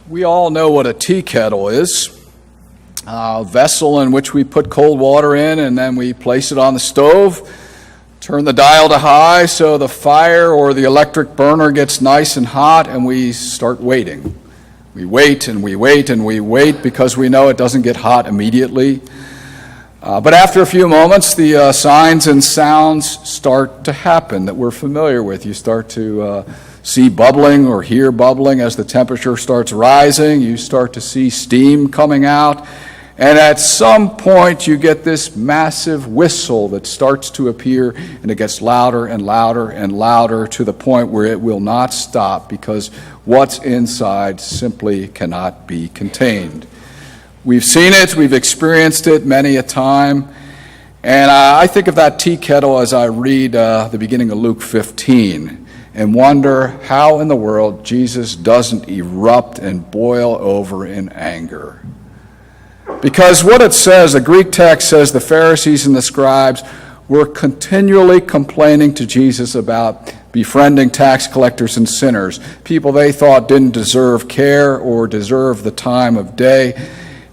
We all know what a tea kettle is. A vessel in which we put cold water in and then we place it on the stove, turn the dial to high so the fire or the electric burner gets nice and hot, and we start waiting. We wait and we wait and we wait because we know it doesn't get hot immediately. But after a few moments, the signs and sounds start to happen that we're familiar with. You start to see bubbling or hear bubbling as the temperature starts rising. You start to see steam coming out. And at some point, you get this massive whistle that starts to appear, and it gets louder and louder and louder to the point where it will not stop because what's inside simply cannot be contained. We've seen it, we've experienced it many a time, and I think of that tea kettle as I read the beginning of Luke 15 and wonder how in the world Jesus doesn't erupt and boil over in anger. Because what it says, the Greek text says the Pharisees and the scribes were continually complaining to Jesus about befriending tax collectors and sinners, people they thought didn't deserve care or deserve the time of day.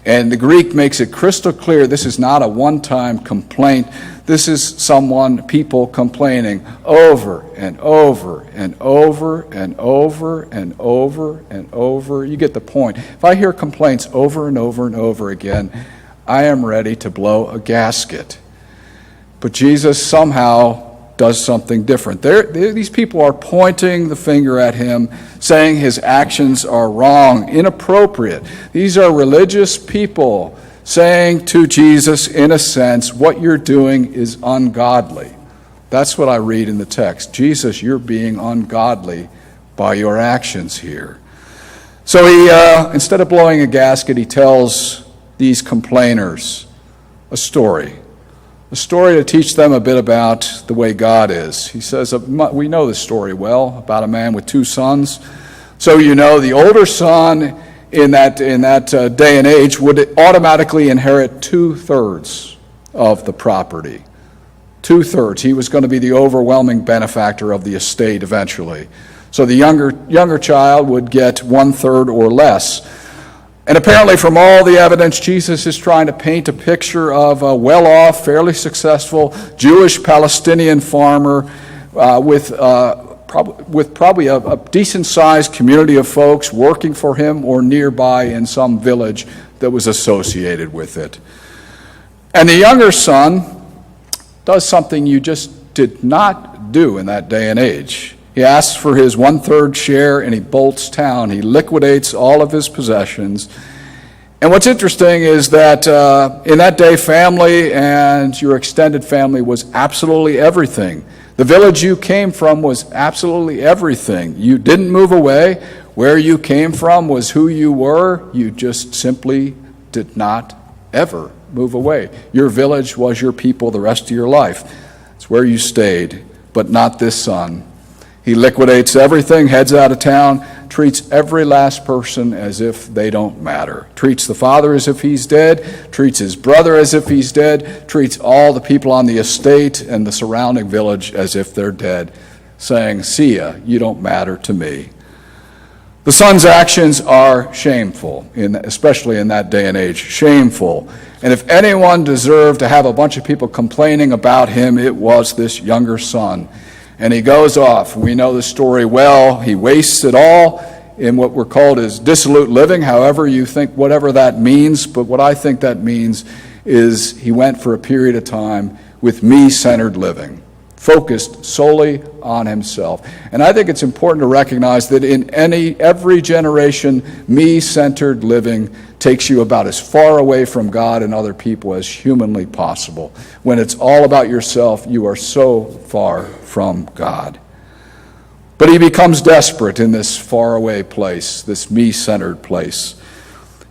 And the Greek makes it crystal clear this is not a one-time complaint. This is people complaining over and over and over and over and over and over. You get the point. If I hear complaints over and over and over again, I am ready to blow a gasket. But Jesus somehow does something different. These people are pointing the finger at him, saying his actions are wrong, inappropriate. These are religious people saying to Jesus, in a sense, what you're doing is ungodly. That's what I read in the text. Jesus, you're being ungodly by your actions here. So he, instead of blowing a gasket, he tells these complainers a story to teach them a bit about the way God is. He says, we know this story well, about a man with two sons. So you know the older son in that day and age would automatically inherit 2/3 of the property. 2/3. He was going to be the overwhelming benefactor of the estate eventually. So the younger child would get 1/3 or less. And apparently from all the evidence, Jesus is trying to paint a picture of a well-off, fairly successful Jewish Palestinian farmer with probably a decent-sized community of folks working for him or nearby in some village that was associated with it. And the younger son does something you just did not do in that day and age. He asks for his 1/3 share and he bolts town. He liquidates all of his possessions. And what's interesting is that in that day, family and your extended family was absolutely everything. The village you came from was absolutely everything. You didn't move away. Where you came from was who you were. You just simply did not ever move away. Your village was your people the rest of your life. It's where you stayed, but not this son. He liquidates everything, heads out of town, treats every last person as if they don't matter. Treats the father as if he's dead, treats his brother as if he's dead, treats all the people on the estate and the surrounding village as if they're dead, saying, "See ya, you don't matter to me." The son's actions are shameful, especially in that day and age, shameful. And if anyone deserved to have a bunch of people complaining about him, it was this younger son. And he goes off. We know the story well. He wastes it all in what we're called as dissolute living, however you think, whatever that means. But what I think that means is he went for a period of time with me-centered living, focused solely on himself. And I think it's important to recognize that in every generation, me-centered living takes you about as far away from God and other people as humanly possible. When it's all about yourself, you are so far from God. But he becomes desperate in this faraway place, this me-centered place.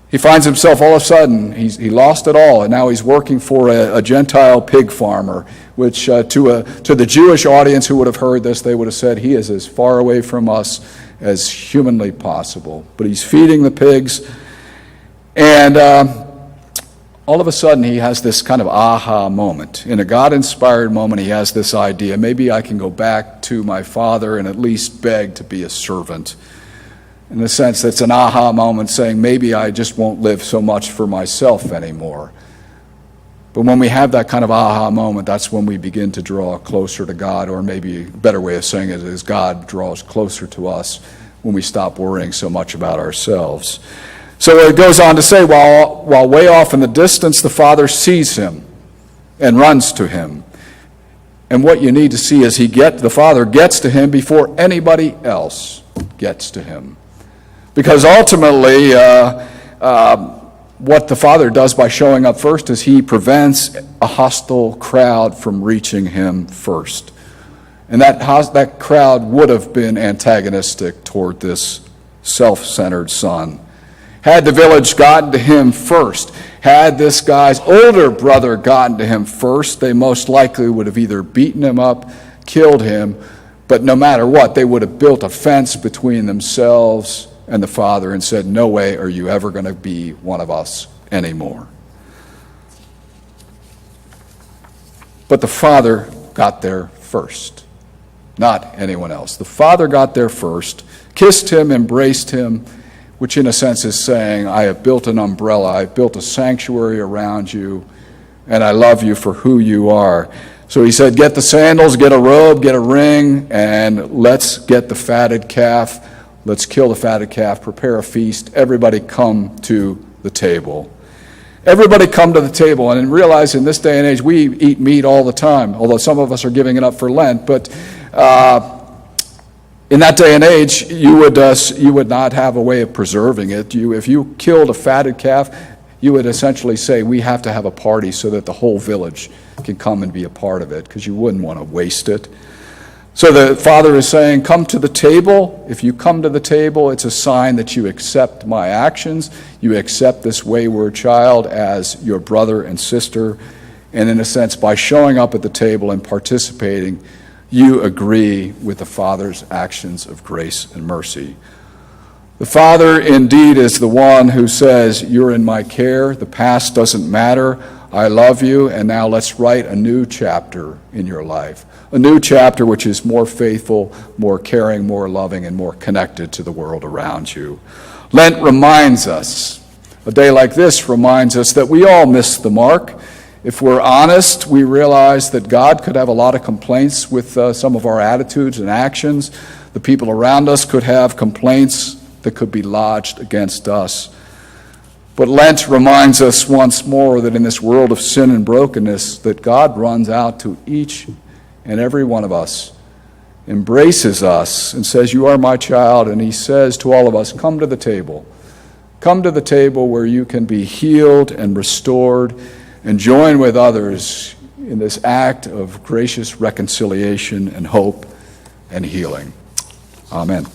He finds himself all of a sudden, he lost it all, and now he's working for a Gentile pig farmer, which to the Jewish audience who would have heard this, they would have said, he is as far away from us as humanly possible. But he's feeding the pigs, and all of a sudden he has this kind of aha moment. In a God-inspired moment, he has this idea, maybe I can go back to my father and at least beg to be a servant. In the sense, that's an aha moment saying, maybe I just won't live so much for myself anymore. But when we have that kind of aha moment, that's when we begin to draw closer to God, or maybe a better way of saying it is God draws closer to us when we stop worrying so much about ourselves. So it goes on to say, while way off in the distance, the Father sees him and runs to him. And what you need to see is the Father gets to him before anybody else gets to him. Because ultimately, what the Father does by showing up first is he prevents a hostile crowd from reaching him first. And that crowd would have been antagonistic toward this self-centered son. Had the village gotten to him first, had this guy's older brother gotten to him first, they most likely would have either beaten him up, killed him, but no matter what, they would have built a fence between themselves and the Father and said, no way are you ever going to be one of us anymore. But the Father got there first, not anyone else. The Father got there first, kissed him, embraced him, which in a sense is saying, I have built an umbrella, I've built a sanctuary around you, and I love you for who you are. So he said, get the sandals, get a robe, get a ring, and let's get the fatted calf. Let's kill the fatted calf, prepare a feast. Everybody come to the table. Everybody come to the table. And realize in this day and age, we eat meat all the time, although some of us are giving it up for Lent. But in that day and age, you would not have a way of preserving it. If you killed a fatted calf, you would essentially say, we have to have a party so that the whole village can come and be a part of it, because you wouldn't want to waste it. So the Father is saying, come to the table. If you come to the table, it's a sign that you accept my actions. You accept this wayward child as your brother and sister. And in a sense, by showing up at the table and participating, you agree with the Father's actions of grace and mercy. The Father indeed is the one who says, you're in my care. The past doesn't matter. I love you, and now let's write a new chapter in your life. A new chapter which is more faithful, more caring, more loving, and more connected to the world around you. Lent reminds us, a day like this reminds us that we all miss the mark. If we're honest, we realize that God could have a lot of complaints with some of our attitudes and actions. The people around us could have complaints that could be lodged against us. But Lent reminds us once more that in this world of sin and brokenness, that God runs out to each and every one of us, embraces us and says, you are my child. And he says to all of us, come to the table. Come to the table where you can be healed and restored and join with others in this act of gracious reconciliation and hope and healing. Amen.